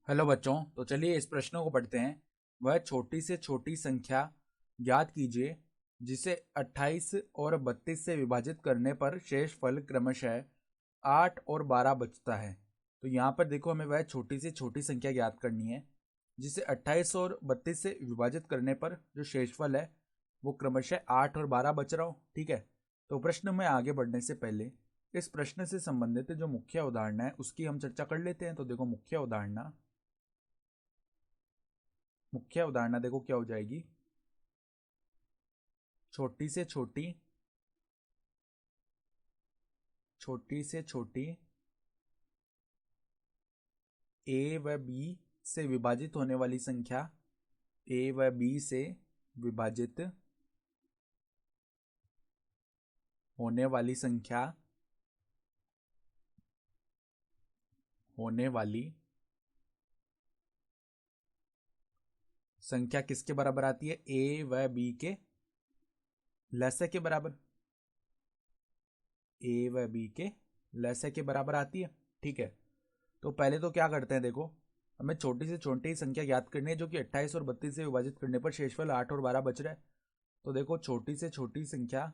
Hello बच्चों, तो चलिए इस प्रश्न को पढ़ते हैं। वह छोटी से छोटी संख्या ज्ञात कीजिए जिसे 28 और 32 से विभाजित करने पर शेष फल क्रमशः 8 और 12 बचता है। तो यहाँ पर देखो, हमें वह छोटी से छोटी संख्या ज्ञात करनी है जिसे 28 और 32 से विभाजित करने पर जो शेषफल है वो क्रमशः 8 और 12 बच रहा हो। ठीक है, तो प्रश्न में आगे बढ़ने से पहले इस प्रश्न से संबंधित जो मुख्य उदाहरण है उसकी हम चर्चा कर लेते हैं। तो देखो, मुख्य उदाहरण देखो क्या हो जाएगी। छोटी से छोटी छोटी से छोटी ए व बी से विभाजित होने वाली संख्या, ए व बी से विभाजित होने वाली संख्या होने वाली संख्या किसके बराबर आती है? ए व बी के लसाअ के बराबर। ए व बी के लसाअ के बराबर आती है। ठीक है, तो पहले तो क्या करते हैं, देखो हमें छोटी से छोटी संख्या ज्ञात करनी है जो कि 28 और 32 से विभाजित करने पर शेषफल 8 और 12 बच रहा है। तो देखो, छोटी से छोटी संख्या,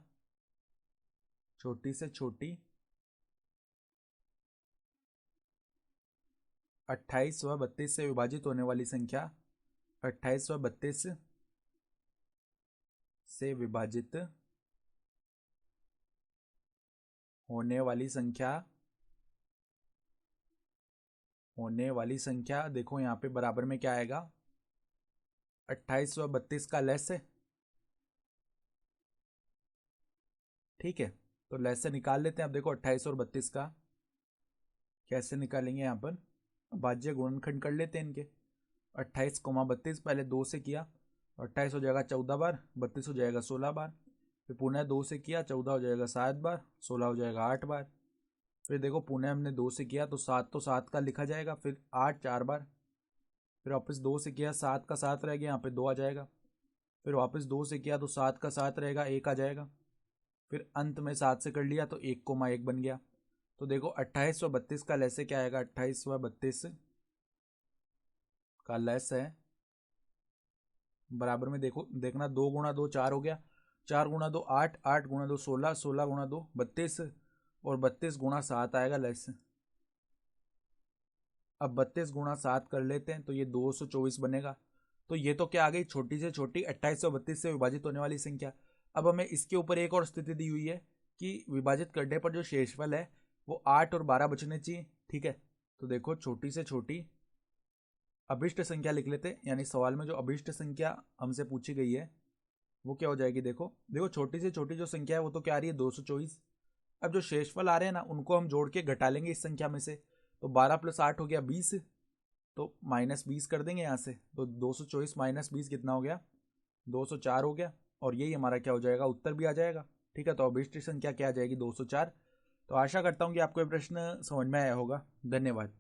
छोटी से छोटी 28 व 32 से विभाजित होने वाली संख्या, 28 व 32 से विभाजित होने वाली संख्या, देखो यहां पे बराबर में क्या आएगा? 28 व 32 का लेस है। ठीक है, तो लेस से निकाल लेते हैं। अब देखो 28 और 32 का कैसे निकालेंगे, यहां पर भाज्य गुणनखंड कर लेते हैं इनके। 28 कोमा 32 पहले 2 से किया, 28 हो जाएगा 14 बार, 32 हो जाएगा 16 बार, फिर पुनः 2 से किया, 14 हो जाएगा 7 बार, 16 हो जाएगा 8 बार। फिर देखो पुनः हमने 2 से किया तो 7 तो 7 का लिखा जाएगा, फिर 8 4 बार, फिर वापस 2 से किया, 7 का 7 रह गया, यहाँ पे 2 आ जाएगा, फिर वापस 2 से किया तो 7 का 7 रहेगा, 1 आ जाएगा, फिर अंत में 7 से कर लिया तो 1 कोमा 1 बन गया। तो देखो 28 व 32 का लैसे क्या आएगा? 28 व 32 का लेस है बराबर में, देखो देखना 2 गुणा 2 4 हो गया, 4 गुणा 2 8, 8 गुणा 2 16, 16 गुणा 2 32 और 32 गुणा 7 आएगा लेस। अब 32 गुणा 7 कर लेते हैं तो ये 224 बनेगा। तो ये तो क्या आ गई? छोटी से छोटी 2832 से विभाजित होने वाली संख्या। अब हमें इसके ऊपर एक और स्थिति दी हुई है कि विभाजित करने पर जो शेषफल है वो 8 और 12 बचने चाहिए। ठीक है, तो देखो छोटी से छोटी अभिष्ट संख्या लिख लेते हैं, यानी सवाल में जो अभिष्ट संख्या हमसे पूछी गई है वो क्या हो जाएगी। देखो देखो छोटी से छोटी जो संख्या है वो तो क्या आ रही है? 224। अब जो शेषफल आ रहे हैं ना उनको हम जोड़ के घटा लेंगे इस संख्या में से। तो 12 + 8 हो गया 20, तो -20 कर देंगे यहाँ से। तो 224 - 20 कितना हो गया? 204 हो गया, और यही हमारा क्या हो जाएगा? उत्तर भी आ जाएगा। ठीक है, तो अभिष्ट संख्या क्या आ जाएगी? 204। तो आशा करता हूँ कि आपको ये प्रश्न समझ में आया होगा। धन्यवाद।